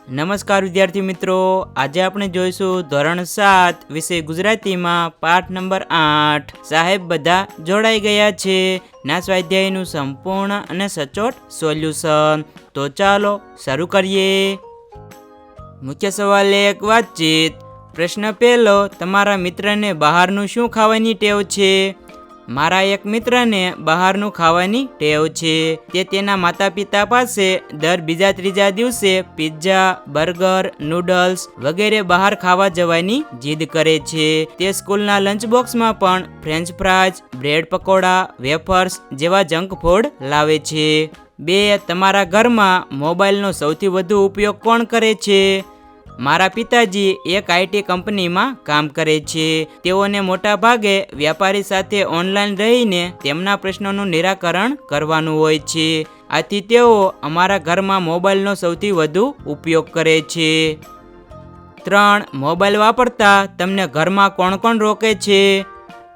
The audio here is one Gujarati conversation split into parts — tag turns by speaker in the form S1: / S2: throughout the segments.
S1: નમસ્કાર વિદ્યાર્થી મિત્રો, આજે આપણે જોઈશું ધોરણ 7 વિષય ગુજરાતીમાં પાઠ નંબર 8 સાહેબ બધા જોડાઈ ગયા છે ના સ્વાધ્યાયનું સંપૂર્ણ અને સચોટ સોલ્યુશન। તો ચાલો શરૂ કરીએ। મુખ્ય સવાલ 1 વાતચીત। પ્રશ્ન પહેલો, તમારા મિત્રને બહારનું શું ખાવાની ટેવ છે? મારા એક મિત્રને બહારનું ખાવાની ટેવ છે। તે તેના માતા પિતા પાસે દર બીજા ત્રીજા દિવસે પિઝા, બર્ગર, નૂડલ્સ વગેરે બહાર ખાવા જવાની જીદ કરે છે। તે સ્કૂલના લંચ બોક્સમાં પણ french fries, bread pakora, wafers જેવા જંક ફૂડ લાવે છે। 2. તમારા ઘરમાં મોબાઈલનો સૌથી વધુ ઉપયોગ કોણ કરે છે? મારા પિતાજી એક આઈટી કંપનીમાં કામ કરે છે। તેઓને મોટા ભાગે વ્યાપારી સાથે ઓનલાઈન રહીને તેમના પ્રશ્નોનું નિરાકરણ કરવાનું હોય છે। આથી તેઓ અમારા ઘરમાં મોબાઈલનો સૌથી વધુ ઉપયોગ કરે છે। 3. મોબાઈલ વાપરતા તમને ઘરમાં કોણ કોણ રોકે છે?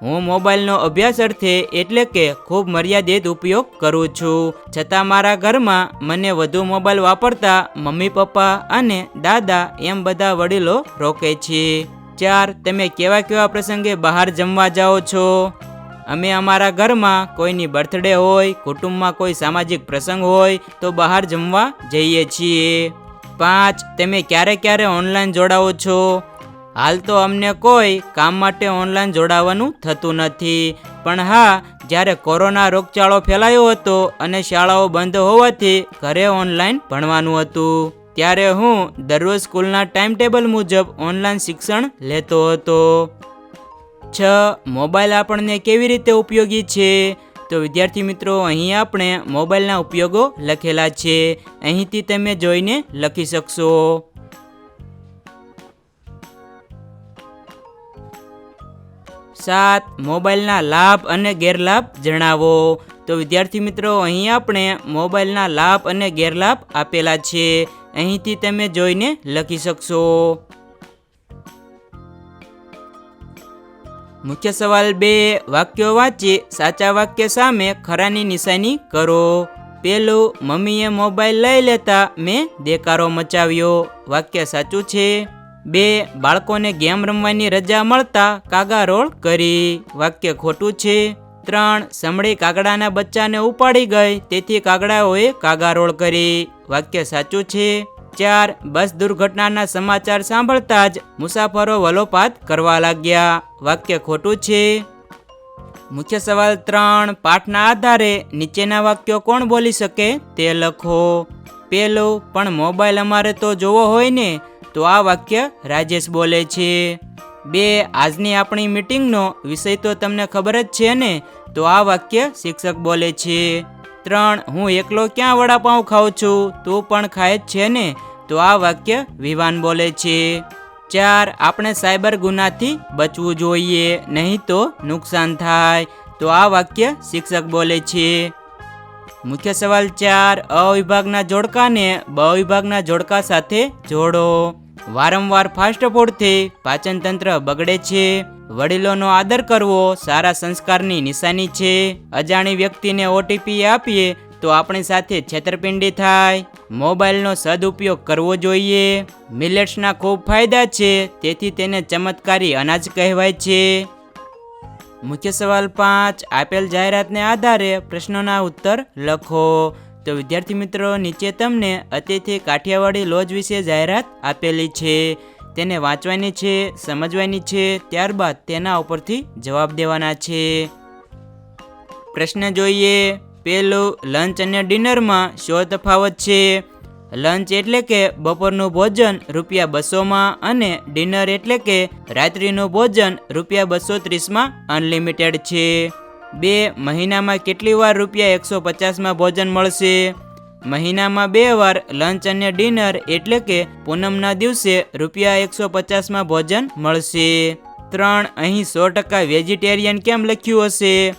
S1: હું મોબાઈલનો અભ્યાસ અર્થે એટલે કે ખૂબ મર્યાદિત ઉપયોગ કરું છું, છતાં મારા ઘરમાં મને વધુ મોબાઈલ વાપરતા મમ્મી પપ્પા અને દાદા એમ બધા વડીલો રોકે છે। 4. તમે કેવા કેવા પ્રસંગે બહાર જમવા જાઓ છો? અમે અમારા ઘરમાં કોઈની બર્થડે હોય, કુટુંબમાં કોઈ સામાજિક પ્રસંગ હોય તો બહાર જમવા જઈએ છીએ। 5. તમે ક્યારે ક્યારે ઓનલાઈન જોડાઓ છો? હાલ તો અમને કોઈ કામ માટે ઓનલાઈન જોડાવાનું થતું નથી, પણ હા, જ્યારે કોરોના રોગચાળો ફેલાયો હતો અને શાળાઓ બંધ હોવાથી ઘરે ઓનલાઈન ભણવાનું હતું, ત્યારે હું દરરોજ સ્કૂલના ટાઈમ ટેબલ મુજબ ઓનલાઈન શિક્ષણ લેતો હતો। 6. મોબાઈલ આપણને કેવી રીતે ઉપયોગી છે? તો વિદ્યાર્થી મિત્રો, અહીં આપણે મોબાઈલના ઉપયોગો લખેલા છે, અહીંથી તમે જોઈને લખી શકશો। 7. મોબાઈલના લાભ અને ગેરલાભ જણાવો। તો વિદ્યાર્થી મિત્રો, અહીં આપણે મોબાઈલના લાભ અને ગેરલાભ આપેલા છે, અહીંથી તમે જોઈને લખી શકશો। મુખ્ય સવાલ 2, વાક્યો વાંચી સાચા વાક્ય સામે ખરાની નિશાની કરો। પહેલું, મમ્મીએ મોબાઈલ લઈ લેતા મેં દેકારો મચાવ્યો। વાક્ય સાચું છે। 2, બાળકોને ગેમ રમવાની રજા મળતા કાગા રોળ કરી। વાક્ય ખોટું છે। 3, સમડી કાગડાના બચ્ચાને ઉપાડી ગઈ તેથી કાગડાઓએ કાગા રોળ કરી। વાક્ય સાચું છે। 4, બસ દુર્ઘટનાના સમાચાર સાંભળતા જ મુસાફરો વલોપાત કરવા લાગ્યા। વાક્ય ખોટું છે। મુખ્ય સવાલ 3, પાઠના આધારે નીચેના વાક્યો કોણ બોલી શકે તે લખો। પહેલું, પણ મોબાઈલ અમારે તો જોવો હોય ને, તો આ વાક્ય રાજેશ બોલે છે। 2, આજની આપણી મીટિંગનો વિષય તો તમને ખબર જ છે ને, તો આ વાક્ય શિક્ષક બોલે છે। 3, હું એકલો ક્યાં વડાપાઉં ખાઉં છું, તું પણ ખાય જ છે ને, તો આ વાક્ય વિવાન બોલે છે। 4, આપણે સાયબર ગુનાથી બચવું જોઈએ, નહીં તો નુકસાન થાય, તો આ વાક્ય શિક્ષક બોલે છે। મુખ્ય સવાલ 4, અ વિભાગના જોડકાને બ વિભાગના જોડકા સાથે જોડો। વારંવાર ફાસ્ટ ફૂડથી પાચન તંત્ર બગડે છે। વડીલોનો આદર કરવો સારા સંસ્કારની નિશાની છે। અજાણી વ્યક્તિને ઓટીપી આપીએ તો આપણી સાથે છેતરપિંડી થાય। મોબાઈલનો સદુપયોગ કરવો જોઈએ। મિલેટ્સના ખૂબ ફાયદા છે, તેથી તેને ચમત્કારી અનાજ કહેવાય છે। મુખ્ય સવાલ 5, આપેલ જાહેરાતને આધારે પ્રશ્નોના ઉત્તર લખો। તો વિદ્યાર્થી મિત્રો, નીચે તમને અતિથિ કાઠિયાવાડી લોજ વિશે જાહેરાત આપેલી છે, તેને વાંચવાની છે, સમજવાની છે, ત્યારબાદ તેના ઉપરથી જવાબ દેવાના છે। પ્રશ્ન જોઈએ। પહેલું, લંચ અને ડિનરમાં શું તફાવત છે? લંચ એટલે કે બપોરનું ભોજન ₹200માં અને ડિનર એટલે કે રાત્રિનું ભોજન ₹230માં અનલિમિટેડ છે। 2, મહિનામાં કેટલી વાર ₹150માં ભોજન મળશે? મહિનામાં 2 વાર લંચ અને ડિનર એટલે કે પૂનમના દિવસે ₹150માં ભોજન મળશે। 3, અહીં 100% વેજીટેરિયન કેમ લખ્યું હશે?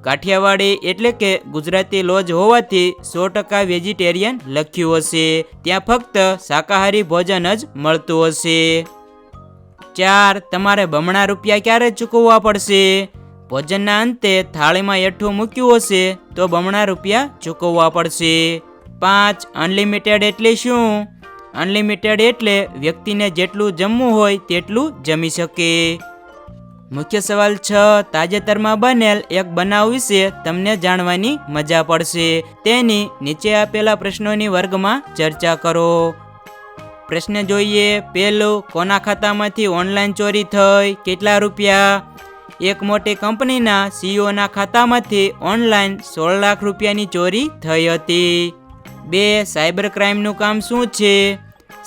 S1: કાઠિયાવાડી એટલે કે ગુજરાતી લોજ હોવાથી 100% વેજીટેરિયન લખ્યું હશે, ત્યાં ફક્ત શાકાહારી ભોજન જ મળતું હશે। 4, તમારે બમણા રૂપિયા ક્યારે ચૂકવવા પડશે? ભોજનના અંતે થાળીમાં એઠું મૂક્યું હશે તો બમણા રૂપિયા ચૂકવવા પડશે। 5, અનલિમિટેડ એટલે શું? અનલિમિટેડ એટલે વ્યક્તિને જેટલું જમવું હોય તેટલું જમી શકે. મુખ્ય સવાલ 6. તાજેતરમાં બનેલ એક બનાવ વિશે તમને જાણવાની મજા પડશે. તેની નીચે આપેલા પ્રશ્નોની વર્ગમાં ચર્ચા કરો. પ્રશ્ન જોઈએ. પહેલું, કોના ખાતામાંથી ઓનલાઈન ચોરી થઈ? કેટલા રૂપિયા? એક મોટી કંપનીના સીઈઓના ખાતામાંથી ઓનલાઈન 16 લાખ રૂપિયાની ચોરી થઈ હતી. 2. સાયબર ક્રાઇમનું કામ શું છે?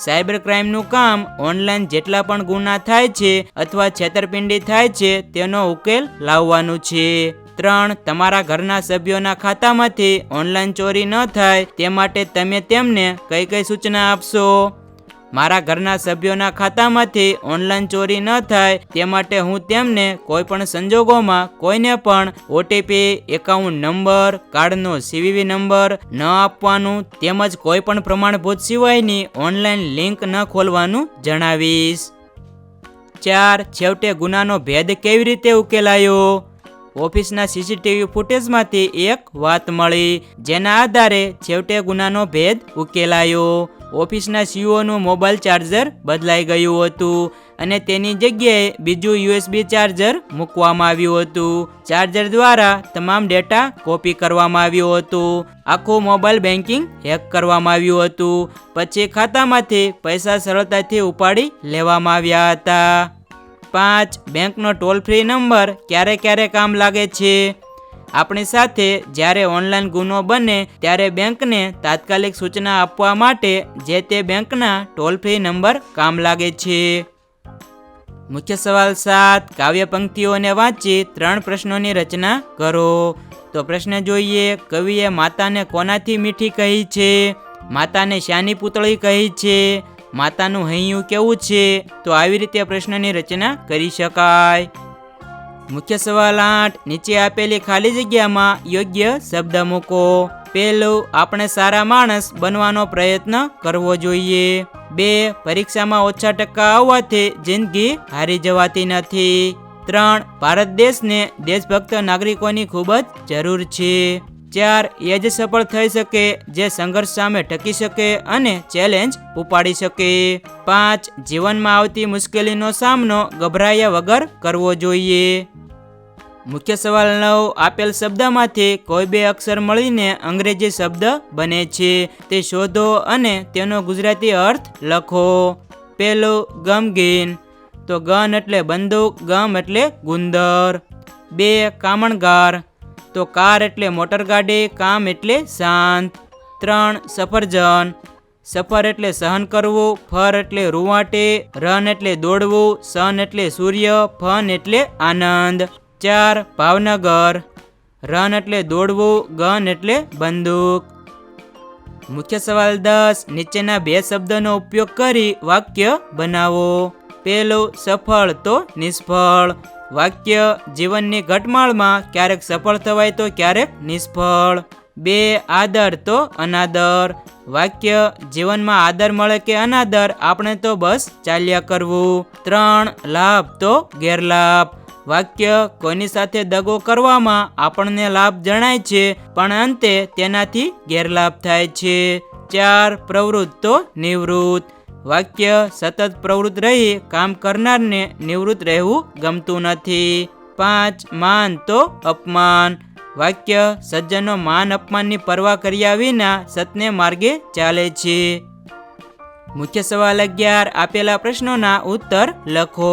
S1: સાયબર ક્રાઇમનું કામ ઓનલાઈન જેટલા પણ ગુના થાય છે અથવા છેતરપિંડી થાય છે તેનો ઉકેલ લાવવાનું છે. 3. તમારા ઘરના સભ્યોના ખાતામાંથી ઓનલાઈન ચોરી ન થાય તે માટે તમે તેમને કઈ કઈ સૂચના આપશો? મારા ઘરના સભ્યોના ખાતામાંથી ઓનલાઈન ચોરી ન થાય તે માટે હું તેમને કોઈ પણ સંજોગોમાં કોઈને પણ ઓટીપી, એકાઉન્ટ નંબર, કાર્ડનો CVV નંબર ન આપવાનું તેમજ કોઈ પણ પ્રમાણભૂત સિવાયની ઓનલાઈન લિંક ન ખોલવાનું જણાવીશ. 4. છેવટે ગુનાનો ભેદ કેવી રીતે ઉકેલાયો? ઓફિસના CCTV ફૂટેજમાંથી એક વાત મળી જેના આધારે છેવટે ગુનાનો ભેદ ઉકેલાયો. ઓફિસના સીઈઓનું મોબાઈલ ચાર્જર બદલાઈ ગયું હતું અને તેની જગ્યાએ બીજું USB ચાર્જર મૂકવામાં આવ્યું હતું. ચાર્જર દ્વારા તમામ ડેટા કોપી કરવામાં આવ્યો હતો. આખું મોબાઈલ બેન્કિંગ હેક કરવામાં આવ્યું હતું. પછી ખાતામાંથી પૈસા સરળતાથી ઉપાડી લેવામાં આવ્યા હતા. 5. બેંકનો ટોલ ફ્રી નંબર ક્યારે ક્યારે કામ લાગે છે? આપણી સાથે જ્યારે ઓનલાઈન ગુનો બને ત્યારે બેંકને તાત્કાલિક સૂચના આપવા માટે જે તે બેંકના ટોલ ફ્રી નંબર કામ લાગે છે. મુખ્ય સવાલ 7. કાવ્ય પંક્તિઓને વાંચી 3 પ્રશ્નોની રચના કરો. તો પ્રશ્ન જોઈએ. કવિએ માતાને કોનાથી મીઠી કહી છે? માતાને શાની પૂતળી કહી છે? માતાનું હૈયું કેવું છે? તો આવી રીતે પ્રશ્નની રચના કરી શકાય. મુખ્ય સવાલ 8. નીચે આપેલી ખાલી જગ્યામાં યોગ્ય શબ્દ મૂકો. પહેલું, આપણે સારા માણસ બનવાનો પ્રયત્ન કરવો જોઈએ. 2. પરીક્ષામાં ઓછા ટકા આવવાથી જિંદગી હારી જવાતી નથી. 3. ભારત દેશને દેશભક્ત નાગરિકોની ખૂબ જ જરૂર છે. 4. એ જ સફળ થઈ શકે જે સંઘર્ષ સામે ટકી શકે અને ચેલેન્જ ઉપાડી શકે. 5. જીવનમાં આવતી મુશ્કેલીનો સામનો ગભરાયા વગર કરવો જોઈએ. મુખ્ય સવાલ 9. આપેલ શબ્દમાંથી કોઈ 2 અક્ષર મળીને અંગ્રેજી શબ્દ બને છે તે શોધો અને તેનો ગુજરાતી અર્થ લખો. પહેલું, ગમગીન. તો ગન એટલે બંદૂક, ગમ એટલે ગુંદર. 2. કામણગાર. તો કાર એટલે મોટરગાડી, કામ એટલે શાંત. 3. સફરજન. સફર એટલે સહન કરવું, ફર એટલે રૂવાટી, રન એટલે દોડવું, સન એટલે સૂર્ય, ફન એટલે આનંદ. 4. ભાવનગર. રન એટલે દોડવું, ગન એટલે બંદૂક. મુખ્ય સવાલ 10. નીચેના 2 શબ્દનો ઉપયોગ કરી વાક્ય બનાવો. પહેલું, સફળ તો નિષ્ફળ. વાક્ય, જીવનની ઘટમાળમાં ક્યારેક સફળ થવાય તો ક્યારેક નિષ્ફળ. 2. આદર તો અનાદર. વાક્ય, જીવનમાં આદર મળે કે અનાદર આપણે તો બસ ચાલ્યા કરવું. 3. લાભ તો ગેરલાભ. વાક્ય, કોઈની સાથે દગો કરવામાં આપણને લાભ જણાય છે પણ અંતે તેનાથી ગેરલાભ થાય છે. 4. પ્રવૃત્ત તો નિવૃત્ત. વાક્ય, સતત પ્રવૃત્ત રહી કામ કરનારને નિવૃત્ત રહેવું ગમતું નથી. 5. માન તો અપમાન. વાક્ય, સજ્જનો માન અપમાનની પરવા કર્યા વિના સતને માર્ગે ચાલે છે. મુખ્ય સવાલ 11. આપેલા પ્રશ્નોના ઉત્તર લખો.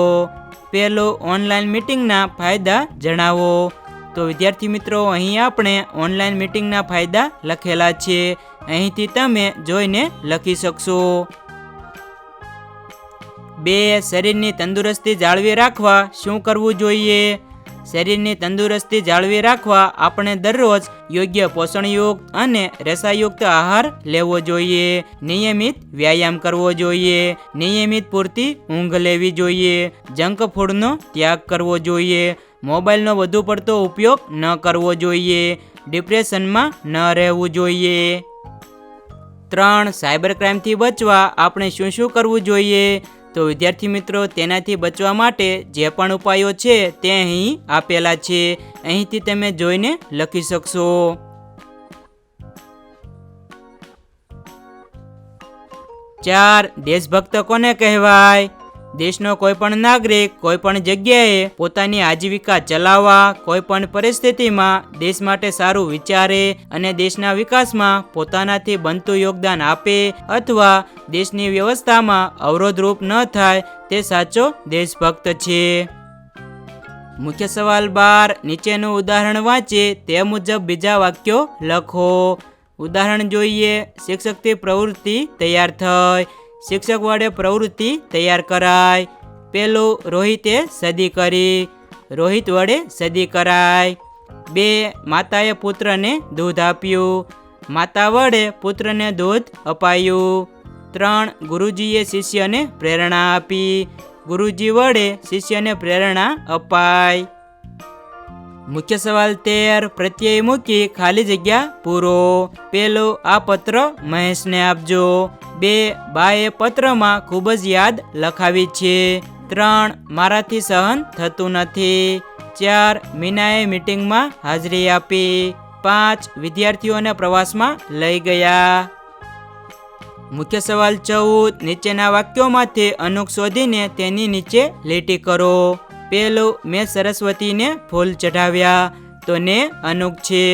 S1: પહેલું, ઓનલાઈન મીટિંગના ફાયદા જણાવો. તો વિદ્યાર્થી મિત્રો, અહીં આપણે ઓનલાઈન મીટિંગના ફાયદા લખેલા છે. અહીંથી તમે જોઈને લખી શકશો. 2. શરીરની તંદુરસ્તી જાળવી રાખવા શું કરવું જોઈએ? શરીરની તંદુરસ્તી જાળવી રાખવા આપણે દરરોજ યોગ્ય પોષણયુક્ત અને રેસાયુક્ત આહાર લેવો જોઈએ. નિયમિત વ્યાયામ કરવો જોઈએ. નિયમિત પૂરતી ઊંઘ લેવી જોઈએ. જંક ફૂડનો ત્યાગ કરવો જોઈએ. મોબાઈલનો વધુ પડતો ઉપયોગ ન કરવો જોઈએ. ડિપ્રેશનમાં ન રહેવું જોઈએ. 3. સાયબર ક્રાઇમથી બચવા આપણે શું શું કરવું જોઈએ? તો વિદ્યાર્થી મિત્રો, તેનાથી બચવા માટે જે પણ ઉપાયો છે તે અહીં આપેલા છે. અહીંથી તમે જોઈને લખી શકશો. 4. દેશભક્ત કોને કહેવાય? દેશનો કોઈ પણ નાગરિક કોઈ પણ જગ્યાએ પોતાની આજીવિકા ચલાવવા, કોઈ પણ પરિસ્થિતિમાં દેશ માટે સારું વિચારે અને દેશના વિકાસમાં પોતાનાથી બનતું યોગદાન આપે અથવા દેશની વ્યવસ્થામાં અવરોધરૂપ ન થાય તે સાચો દેશભક્ત છે. મુખ્ય સવાલ 12. નીચેનું ઉદાહરણ વાંચી તે મુજબ બીજા વાક્યો લખો. ઉદાહરણ જોઈએ. શિક્ષકથી પ્રવૃત્તિ તૈયાર થઈ. શિક્ષક વડે પ્રવૃત્તિ તૈયાર કરાય. પેલું, રોહિતે સદી કરી. રોહિત વડે સદી કરાય. 2. માતાએ પુત્રને દૂધ આપ્યું. માતા વડે પુત્રને દૂધ અપાયું. 3. ગુરુજીએ શિષ્યને પ્રેરણા આપી. ગુરુજી વડે શિષ્યને પ્રેરણા અપાય. મુખ્ય સવાલ 13. પ્રત્યય મૂકી ખાલી જગ્યા પૂરો. પેલું, આ પત્ર મહેશને આપજો. 2. બાએ પત્રમાં ખૂબ જ યાદ લખાવી છે. 3. મારાથી સહન થતું નથી. 4. મીનાએ મીટિંગમાં હાજરી આપી. 5. વિદ્યાર્થીઓને પ્રવાસમાં લઈ ગયા. મુખ્ય સવાલ 14. નીચેના વાક્યોમાંથી અનુક શોધીને તેની નીચે લીટી કરો. પેલું, મેં સરસ્વતીને ફૂલ ચઢાવ્યા. તો ને અનુક છે.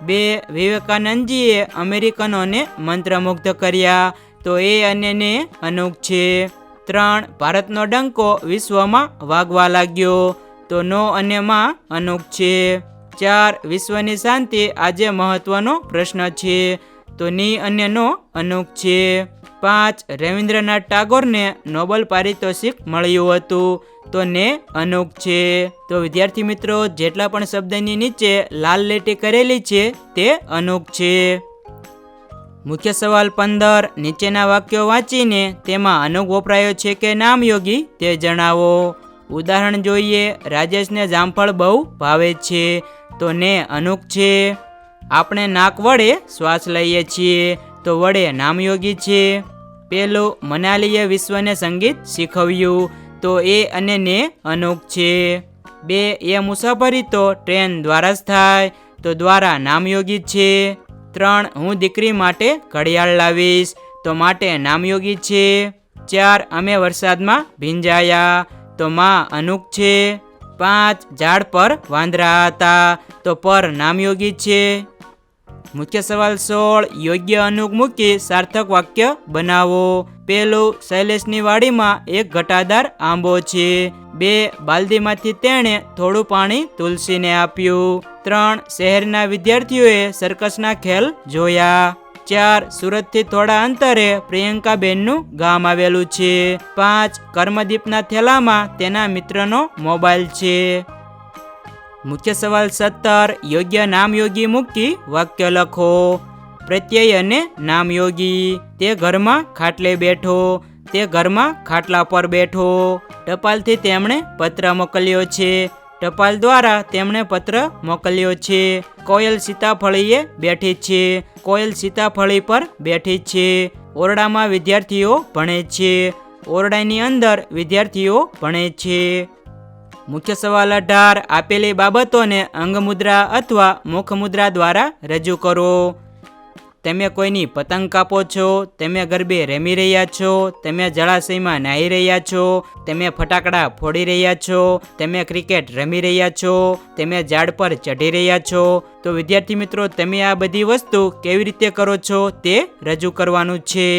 S1: 2. વિવેકાનંદજીએ અમેરિકનોને મંત્રમુગ્ધ કર્યા. તો એ અને ને અનુક છે. 3. ભારતનો ડંકો વિશ્વમાં વાગવા લાગ્યો. તો નો અને માં અનુક છે. 4. વિશ્વની શાંતિ આજે મહત્વનો પ્રશ્ન છે. તો ની અને નો અનુક છે. 5. રવિન્દ્રનાથ ટાગોરને નોબેલ પારિતોષિક મળ્યું હતું. તો ને અનુક છે. તો વિદ્યાર્થી મિત્રો, જેટલા પણ શબ્દની નીચે લાલ લીટી કરેલી છે તે અનુક છે. મુખ્ય સવાલ 15. નીચેના વાક્યો વાંચીને તેમાં અનુક વપરાયો છે કે નામયોગી તે જણાવો. ઉદાહરણ જોઈએ. રાજેશને જામફળ બહુ ભાવે છે. તો ને અનુક છે. આપણે નાક વડે શ્વાસ લઈએ છીએ. તો વડે નામયોગી છે. પેલું, મનાલીએ વિશ્વને સંગીત શીખવ્યું. તો એ અને ને અનુક છે. 2. એ મુસાફરી તો ટ્રેન દ્વારા જ થાય. તો દ્વારા નામયોગી છે. 3. હું દીકરી માટે ઘડિયાળ લાવીશ. તો માટે નામયોગી છે. 4. અમે વરસાદમાં ભીંજાયા. તો માં અનુક છે. 5. ઝાડ પર વાંદરા હતા. તો પર નામયોગી છે. મુખ્ય સવાલ 16. યોગ્ય અનુક મૂકી સાર્થક વાક્ય બનાવો. પેલું, શૈલેષની વાડીમાં એક ઘટાદાર આંબો છે. 2. બાલદીમાંથી તેણે થોડું પાણી તુલસીને આપ્યું. 3. શહેરના વિદ્યાર્થીઓએ સર્કસના ખેલ જોયા. 4. સુરતથી થોડા અંતરે પ્રિયંકાબેનનું ગામ આવેલું છે. 5. કર્મદીપના થેલામાં તેના મિત્રનો મોબાઈલ છે. મુખ્ય સવાલ 17. યોગ્ય નામયોગી મૂકી વાક્ય લખો. પ્રત્યય અને નામયોગી. તે ઘરમાં ખાટલે બેઠો. તે ઘરમાં ખાટલા પર બેઠો. ટપાલથી તેમણે પત્ર મોકલ્યો છે. ટપાલ દ્વારા તેમણે પત્ર મોકલ્યો છે. કોયલ સીતાફળીએ બેઠી છે. કોયલ સીતાફળી પર બેઠી છે. ઓરડામાં વિદ્યાર્થીઓ ભણે છે. ઓરડાની અંદર વિદ્યાર્થીઓ ભણે છે. મુખ્ય સવાલ 18. આપેલી બાબતોને અંગમુદ્રા અથવા મુખમુદ્રા દ્વારા રજૂ કરો. તમે કોઈની પતંગ કાપો છો. તમે ગરબે રમી રહ્યા છો. તમે જળાશયમાં નાહી રહ્યા છો. તમે ફટાકડા ફોડી રહ્યા છો. તમે ક્રિકેટ રમી રહ્યા છો. તમે ઝાડ પર ચઢી રહ્યા છો. તો વિદ્યાર્થી મિત્રો, તમે આ બધી વસ્તુ કેવી રીતે કરો છો તે રજૂ કરવાનું છે.